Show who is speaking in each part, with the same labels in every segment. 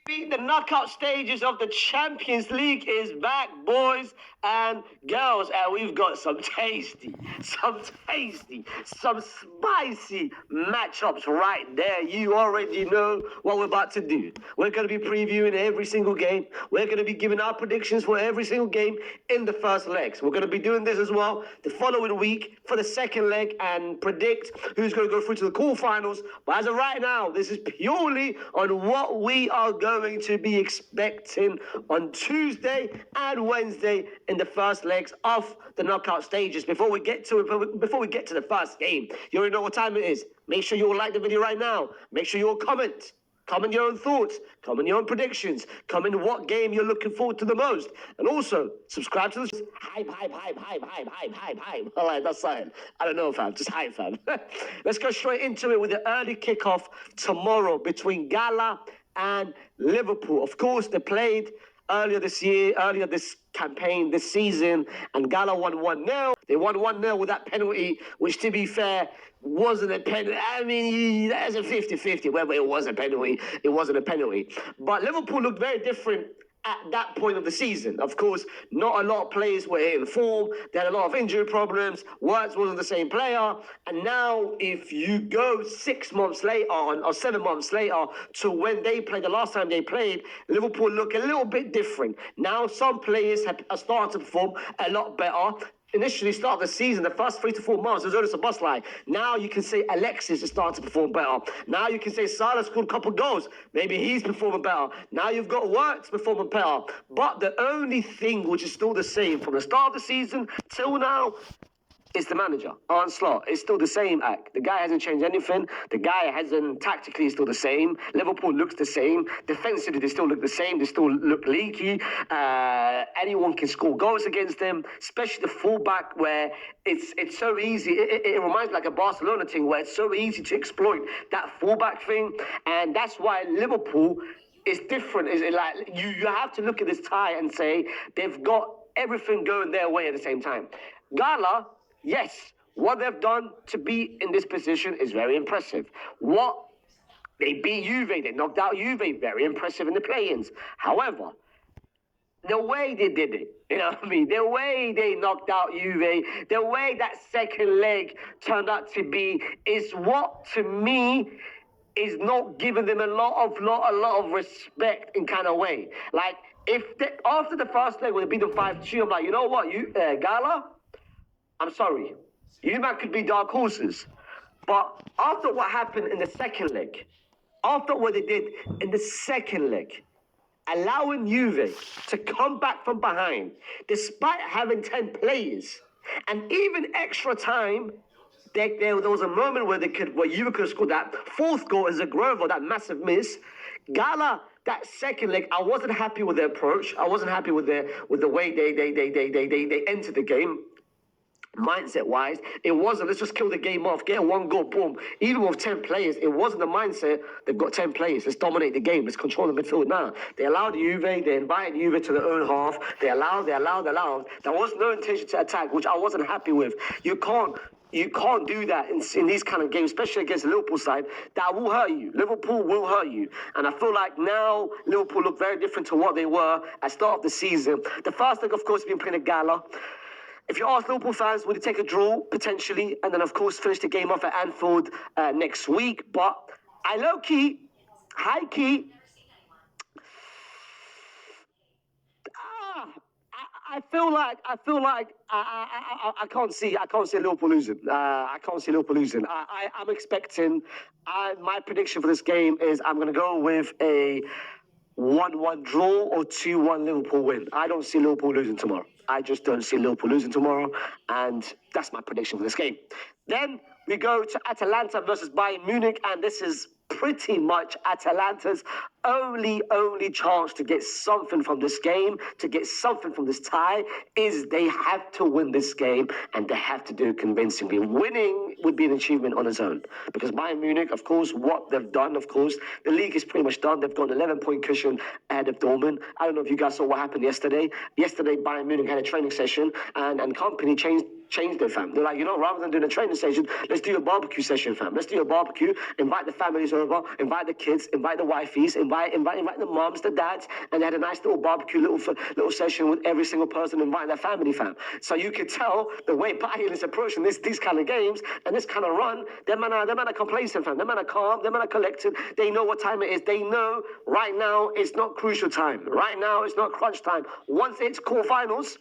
Speaker 1: The knockout stages of the Champions League is back, boys and girls, and we've got some tasty, some spicy matchups right there. You already know what we're about to do. We're going to be previewing every single game. We're going to be giving our predictions for every single game in the first legs. We're going to be doing this as well the following week for the second leg and predict who's going to go through to the quarterfinals. But as of right now, this is purely on what we are going to be expecting on Tuesday and Wednesday in the first legs of the knockout stages. Before we get to the first game, you already know what time it is. Make sure you all like the video right now. Make sure you all comment. Comment your own thoughts, comment your own predictions, comment what game you're looking forward to the most. And also, subscribe to the hype. All right, that's fine. I don't know, fam. Just hype, fam. Let's go straight into it with the early kickoff tomorrow between Gala and Liverpool. Of course, they played earlier this campaign, this season, and Gala won 1-0. They won 1-0 with that penalty, which, to be fair, wasn't a penalty. I mean, that's a 50-50. Whether it was a penalty, it wasn't a penalty. But Liverpool looked very different at that point of the season. Of course, not a lot of players were in form. They had a lot of injury problems. Wirtz wasn't the same player. And now, if you go 6 months later or 7 months later to when they played, the last time they played, Liverpool look a little bit different. Now, some players are starting to perform a lot better. Initially, start of the season, the first 3 to 4 months, it was only a bus line. Now you can say Alexis is starting to perform better. Now you can say Salah scored a couple of goals. Maybe he's performing better. Now you've got Wirtz performing better. But the only thing which is still the same from the start of the season till now is the manager, Arne Slot. It's still the same act. The guy hasn't changed anything. The guy hasn't, tactically, still the same. Liverpool looks the same. Defensively, they still look the same. They still look leaky. Anyone can score goals against them, especially the fullback, where it's so easy. It reminds me like a Barcelona thing, where it's so easy to exploit that fullback thing. And that's why Liverpool is different. Is like you have to look at this tie and say they've got everything going their way at the same time. Gala, yes, what they've done to be in this position is very impressive. They beat Juve, they knocked out Juve, very impressive in the play-ins. However, the way they did it, you know what I mean? The way they knocked out Juve, the way that second leg turned out to be is what, to me, is not giving them a lot of respect in kind of way. Like, after the first leg, when they beat them 5-2, I'm like, you know what, Gala? I'm sorry, you man could be dark horses. But after what happened in the second leg, after what they did in the second leg, allowing Juve to come back from behind, despite having 10 players, and even extra time, there was a moment where Juve could have scored that fourth goal as a Zagrova, that massive miss. Gala, that second leg, I wasn't happy with their approach. I wasn't happy with the way they entered the game. Mindset-wise, it wasn't, let's just kill the game off, get one goal, boom. Even with 10 players, it wasn't the mindset, they've got 10 players, let's dominate the game, let's control the midfield now. They allowed Juve, they invited Juve to their own half, they allowed. There was no intention to attack, which I wasn't happy with. You can't do that in these kind of games, especially against the Liverpool side. That will hurt you. Liverpool will hurt you. And I feel like now Liverpool look very different to what they were at the start of the season. The first leg, of course, has been playing a Gala. If you ask Liverpool fans, would you take a draw, potentially, and then, of course, finish the game off at Anfield next week? But I high-key, I feel like I can't see Liverpool losing. I can't see Liverpool losing. I'm expecting, my prediction for this game is I'm going to go with a 1-1 draw or 2-1 Liverpool win. I don't see Liverpool losing tomorrow. I just don't see Liverpool losing tomorrow, and that's my prediction for this game. Then we go to Atalanta versus Bayern Munich, and this is pretty much Atalanta's only chance to get something from this game, to get something from this tie, is they have to win this game, and they have to do it convincingly. Winning would be an achievement on its own, because Bayern Munich, of course, what they've done, of course, the league is pretty much done. They've got an 11-point cushion ahead of Dortmund. I don't know if you guys saw what happened yesterday. Yesterday, Bayern Munich had a training session, and company changed changed it, fam. They're like, rather than doing a training session, let's do a barbecue session, fam. Let's do a barbecue, invite the families over, invite the kids, invite the wifeys, invite the moms, the dads, and they had a nice little barbecue, little session with every single person, inviting their family, fam. So you could tell the way Bayern is approaching these kind of games and this kind of run, them man are complacent, fam. Them man are calm, them man are collected. They know what time it is. They know right now it's not crucial time. Right now it's not crunch time. Once quarterfinals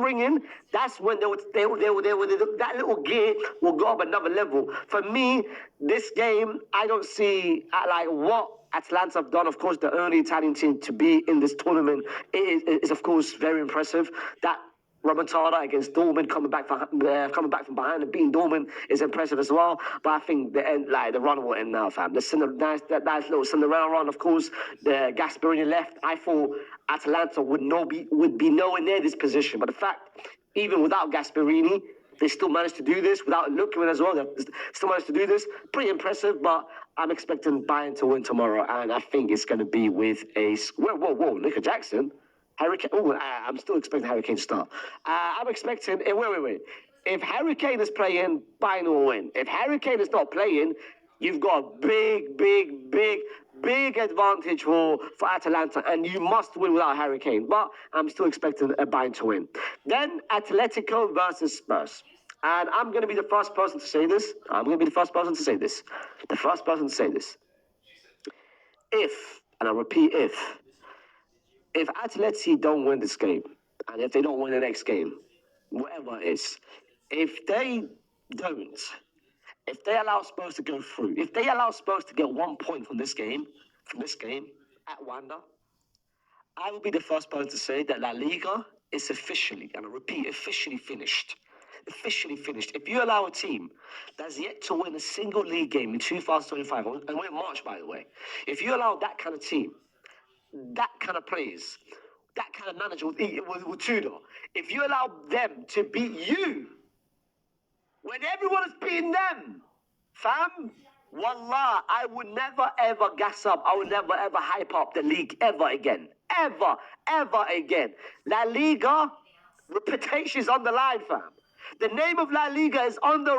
Speaker 1: ring in, that's when that little gear will go up another level. For me, this game, I don't see like what Atalanta have done. Of course, the only Italian team to be in this tournament is of course very impressive. That remontada against Dortmund, coming back from behind and beating Dortmund is impressive as well. But I think the run will end now, fam. That nice little Cinderella run, of course. The Gasperini left. I thought Atalanta would be nowhere near this position. But the fact, even without Gasperini, they still managed to do this without looking as well. They still managed to do this. Pretty impressive, but I'm expecting Bayern to win tomorrow, and I think it's going to be with a... Whoa, Nico Jackson? Harry Kane. I'm still expecting Harry Kane to start. I'm expecting... Wait. If Harry Kane is playing, Bayern will win. If Harry Kane is not playing, you've got a big advantage for Atalanta, and you must win without Harry Kane. But I'm still expecting a Bayern to win. Then Atletico versus Spurs. And I'm going to be the first person to say this. If, and I repeat if Atleti don't win this game, and if they don't win the next game, whatever it is, if they allow Spurs to go through, if they allow Spurs to get 1 point from this game at Wanda, I will be the first person to say that La Liga is officially, and I repeat, officially finished. If you allow a team that's yet to win a single league game in 2025, and we're in March, by the way, if you allow that kind of team, that kind of players, that kind of manager with Tudor, if you allow them to beat you when everyone is beating them, fam, wallah, I would never ever gas up. I would never ever hype up the league ever again. Ever again. La Liga, reputation is on the line, fam. The name of La Liga is on the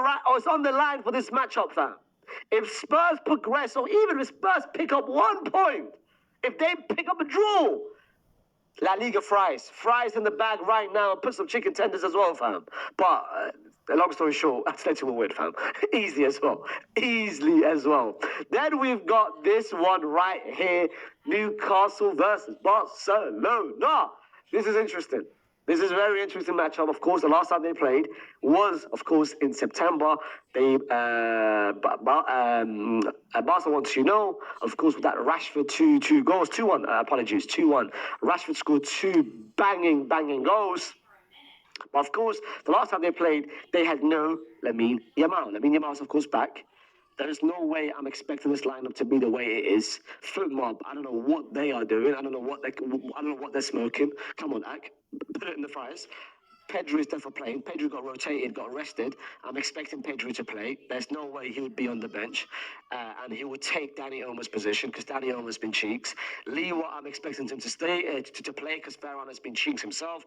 Speaker 1: line for this matchup, fam. If Spurs progress, or even if Spurs pick up 1 point, if they pick up a draw, La Liga fries in the bag right now, and put some chicken tenders as well, fam. But long story short, Atleti will win, fam. Easily as well. Then we've got this one right here, Newcastle versus Barcelona. This is interesting. This is a very interesting matchup. Of course, the last time they played was, of course, in September. They Barca won 2-0. Of course, with that Rashford 2-1. Apologies, 2-1. Rashford scored 2 banging goals. But of course, the last time they played, they had no Lamine Yamal. Lamine Yamal's, of course, back. There is no way I'm expecting this lineup to be the way it is. Foot mob, I don't know what they are doing. I don't know what they're smoking. Come on, Ak, put it in the fires. Pedro is definitely playing. Pedro got rotated, got arrested. I'm expecting Pedro to play. There's no way he would be on the bench. And he would take Danny Olmo's position because Danny Olmo's been cheeks. Lewa, I'm expecting him to stay, to play because Ferran has been cheeks himself.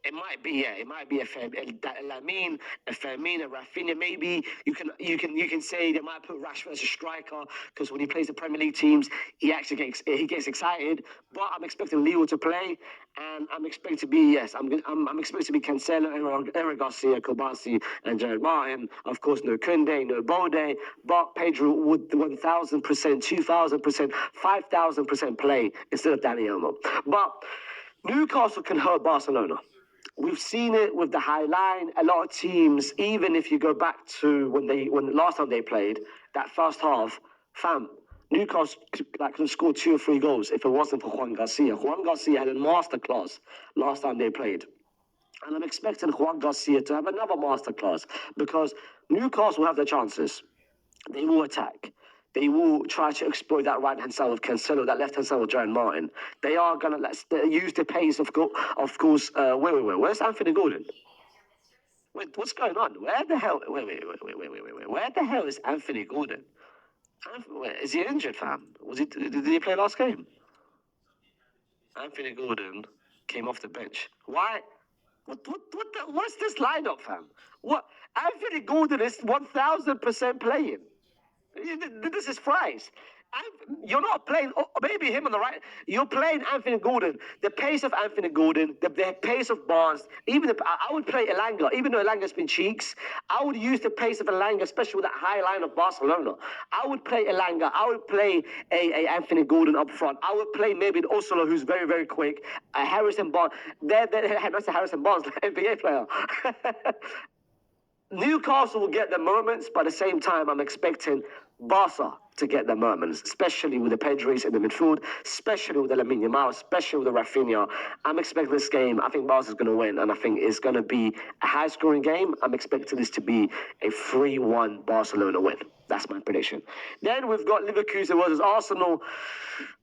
Speaker 1: It might be a Lamine, a Firmino, a Rafinha. Maybe you can say they might put Rashford as a striker because when he plays the Premier League teams, he gets excited. But I'm expecting Leo to play, and I'm expecting to be I'm expecting to be Cancelo, Eric Garcia, Kobasi, and Jared Martin. Of course, no Kunde, no Bode, but Pedro would 1,000%, 2,000%, 5,000% play instead of Dani Olmo. But Newcastle can hurt Barcelona. We've seen it with the high line. A lot of teams, even if you go back to when last time they played, that first half, fam, Newcastle could have scored 2 or 3 goals if it wasn't for Juan Garcia. Juan Garcia had a masterclass last time they played. And I'm expecting Juan Garcia to have another masterclass because Newcastle will have their chances. They will attack. They will try to exploit that right-hand side of Cancelo, that left-hand side of Jared Martin. They are going to use the pace, of course. Where's Anthony Gordon? Wait, what's going on? Where the hell? Wait. Where the hell is Anthony Gordon? Is he injured, fam? Did he play last game? Anthony Gordon came off the bench. Why? What's this lineup, fam? What Anthony Gordon is 1,000% playing. This is fries. You're not playing, maybe him on the right. You're playing Anthony Gordon. The pace of Anthony Gordon, the pace of Barnes, I would play Elanga, even though Elanga's been cheeks. I would use the pace of Elanga, especially with that high line of Barcelona. I would play Elanga. I would play a Anthony Gordon up front. I would play maybe an Osolo, who's very, very quick. Harrison Barnes. That's a Harrison Barnes, NBA player. Newcastle will get their moments, but at the same time, I'm expecting Barca to get their moments, especially with the Pedris in the midfield, especially with the Lamine Yamal, especially with the Rafinha. I'm expecting this game. I think Barca's going to win, and I think it's going to be a high-scoring game. I'm expecting this to be a 3-1 Barcelona win. That's my prediction. Then we've got Leverkusen versus Arsenal.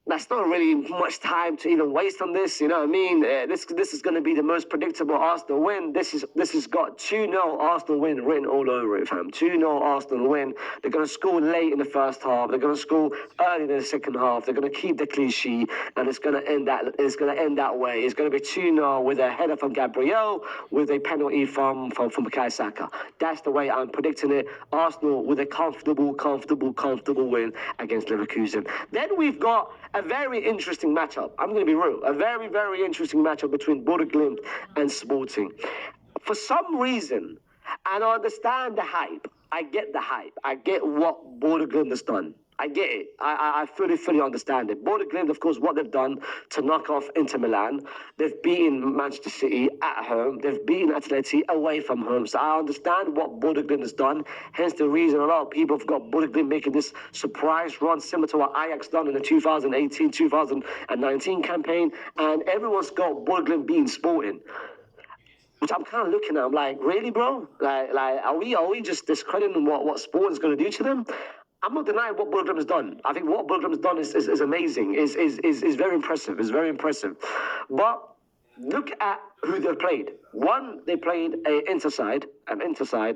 Speaker 1: That's not really much time to even waste on this. You know what I mean? This is going to be the most predictable Arsenal win. This has got 2-0 Arsenal win written all over it, fam. 2-0 Arsenal win. They're going to score late in the first half. They're going to score early in the second half. They're going to keep the clean sheet, and it's going to end that. It's going to end that way. It's going to be 2-0 with a header from Gabriel, with a penalty from Bukayo Saka. That's the way I'm predicting it. Arsenal with a comfortable win against Leverkusen. Then we've got a very interesting matchup. I'm going to be real. A very, very interesting matchup between Bodo Glimt and Sporting. For some reason, and I understand the hype. I get the hype. I get what Bodo Glimt has done. I get it. I fully understand it. Bodo Glimt, of course, what they've done to knock off Inter Milan. They've beaten Manchester City at home. They've beaten Atleti away from home. So I understand what Bodo Glimt has done. Hence the reason a lot of people have got Bodo Glimt making this surprise run similar to what Ajax done in the 2018-2019 campaign. And everyone's got Bodo Glimt beating Sporting. Which I'm kind of looking at. I'm like, really, bro? Like, are we just discrediting what Sporting's going to do to them? I'm not denying what Bodo Glimt has done. I think what Bodo Glimt has done is amazing. Is very impressive. Is very impressive. But look at who they've played. One, they played an Inter side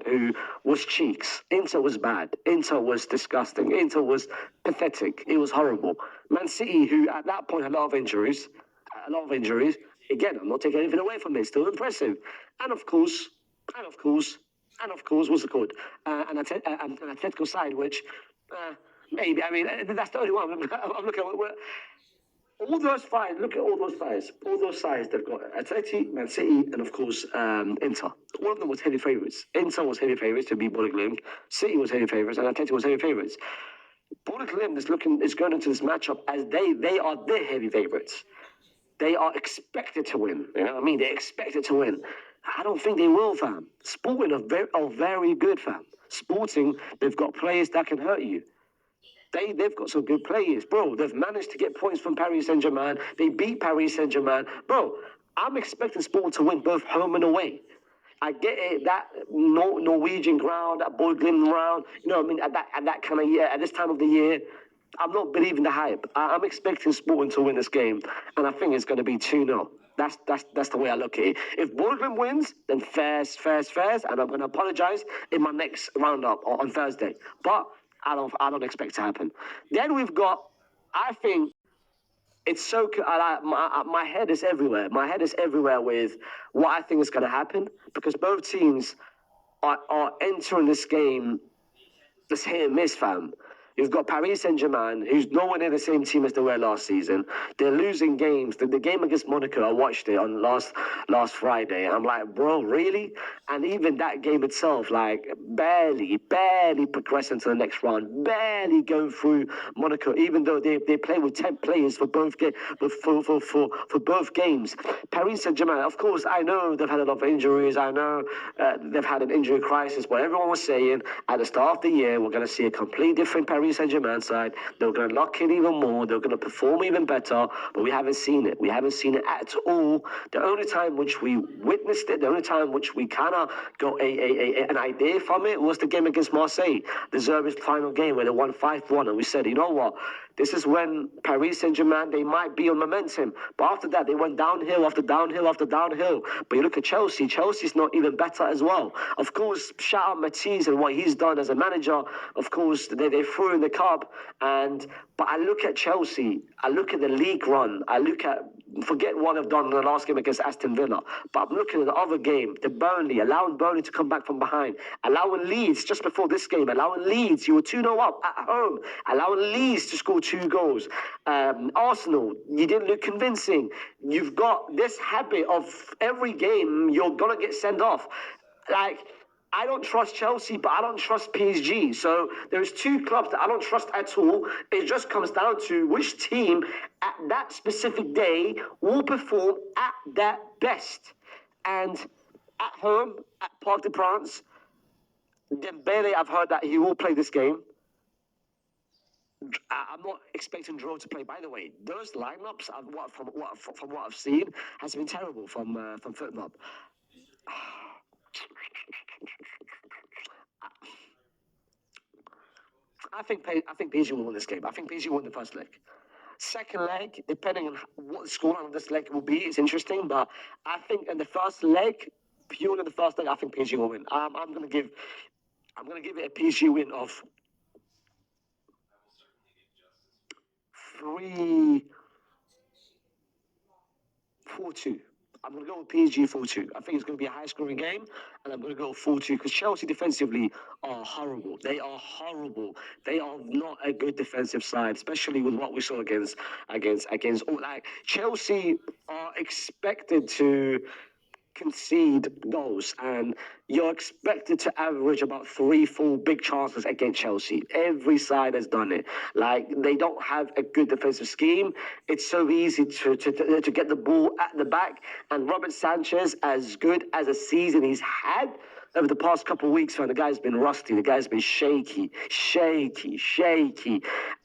Speaker 1: who was cheeks. Inter was bad. Inter was disgusting. Inter was pathetic. It was horrible. Man City, who at that point had a lot of injuries. Again, I'm not taking anything away from it. Still impressive. And of course, what's it called? An Atletico side, which maybe, I mean, that's the only one. I'm looking at all those five. Look at all those fives. All those sides they've got: Atleti, Man City, and of course Inter. All of them was heavy favourites. Inter was heavy favourites to beat Bodo Glimt. City was heavy favourites, and Atleti was heavy favourites. Bodo Glimt is going into this matchup as they are the heavy favourites. They are expected to win. You know what I mean? They're expected to win. I don't think they will, fam. Sporting are very good, fam. Sporting, they've got players that can hurt you. They've got some good players, bro. They've managed to get points from Paris Saint-Germain. They beat Paris Saint-Germain. Bro, I'm expecting Sporting to win both home and away. I get it, that Norwegian ground, that Bodo Glimt ground, you know what I mean, at that kind of year, at this time of the year, I'm not believing the hype. I'm expecting Sporting to win this game, and I think it's going to be 2-0. That's the way I look at it. If Bodo Glimt wins, then fairs, and I'm going to apologise in my next roundup on Thursday. But I don't expect it to happen. Then we've got, I think, it's so, my head is everywhere. My head is everywhere with what I think is going to happen, because both teams are entering this game, this hit and miss, fam. You've got Paris Saint-Germain, who's nowhere near the same team as they were last season. They're losing games. The game against Monaco, I watched it on last Friday. And I'm like, bro, really? And even that game itself, like, barely progressing to the next round, barely going through Monaco, even though they play with 10 players for both for both games. Paris Saint-Germain, of course, I know they've had a lot of injuries. I know they've had an injury crisis, but everyone was saying at the start of the year, we're going to see a completely different Paris Saint-Germain side. They're going to lock in even more. They're going to perform even better, but we haven't seen it. We haven't seen it at all. The only time which we witnessed it, the only time which we kind of got an idea from it was the game against Marseille, the Zerbi's final game where they won 5-1, and we said, you know what, This is when Paris Saint-Germain, they might be on momentum. But after that, they went downhill after downhill after downhill. But you look at Chelsea, Chelsea's not even better as well. Of course, shout out Matisse and what he's done as a manager. Of course, they threw in the cup. But I look at Chelsea, I look at the league run, I look at, forget what they've done in the last game against Aston Villa, but I'm looking at the other game, the Burnley, allowing Burnley to come back from behind, allowing Leeds just before this game, allowing Leeds, you were 2-0 up at home, allowing Leeds to score 2 goals. Arsenal, you didn't look convincing. You've got this habit of every game, you're going to get sent off. Like, I don't trust Chelsea, but I don't trust PSG. So there's 2 clubs that I don't trust at all. It just comes down to which team at that specific day will perform at their best. And at home, at Parc des Princes, Dembele, I've heard that he will play this game. I'm not expecting Draw to play. By the way, those lineups, from what I've seen, has been terrible from FootMob. I think PSG will win this game. I think PSG will win the first leg. Second leg, depending on what the scoreline of this leg will be, it's interesting. But I think in the first leg, purely in the first leg, I think PSG will win. I'm gonna give it a PSG win of 4-2. I'm going to go with PSG 4-2. I think it's going to be a high-scoring game, and I'm going to go 4-2 because Chelsea defensively are horrible. They are horrible. They are not a good defensive side, especially with what we saw against like Chelsea are expected to concede goals, and you're expected to average about 3-4 big chances against Chelsea. Every side has done it. Like, they don't have a good defensive scheme. It's so easy to get the ball at the back, and Robert Sanchez, as good as a season he's had over the past couple of weeks, man, the guy's been rusty. The guy's been shaky.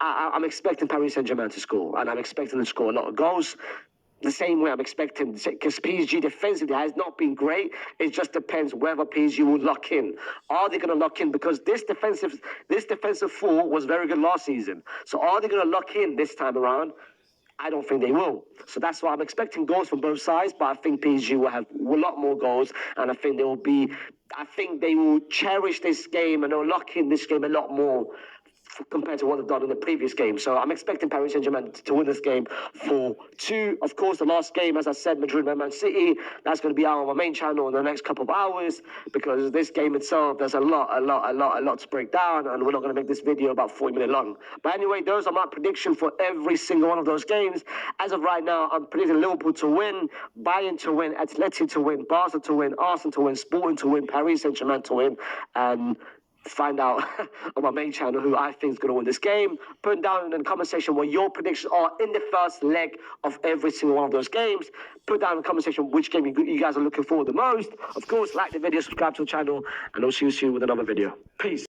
Speaker 1: I'm expecting Paris Saint-Germain to score, and I'm expecting them to score a lot of goals. The same way I'm expecting, because PSG defensively has not been great. It just depends whether PSG will lock in. Are they going to lock in? Because this defensive 4 was very good last season. So are they going to lock in this time around? I don't think they will. So that's why I'm expecting goals from both sides, but I think PSG will have a lot more goals, and I think they will cherish this game, and they'll lock in this game a lot more compared to what they've done in the previous game. So I'm expecting Paris Saint-Germain to win this game 4-2. Of course, the last game, as I said, Madrid and Man City, that's going to be out on my main channel in the next couple of hours, because this game itself, there's a lot to break down, and we're not going to make this video about 40 minutes long. But anyway, those are my predictions for every single one of those games. As of right now, I'm predicting Liverpool to win, Bayern to win, Atleti to win, Barca to win, Arsenal to win, Sporting to win, Paris Saint-Germain to win, and find out on my main channel who I think is going to win this game. Put down in the comment section what your predictions are in the first leg of every single one of those games. Put down in the comment section which game you guys are looking forward the most. Of course, like the video, subscribe to the channel, and I'll see you soon with another video. Peace.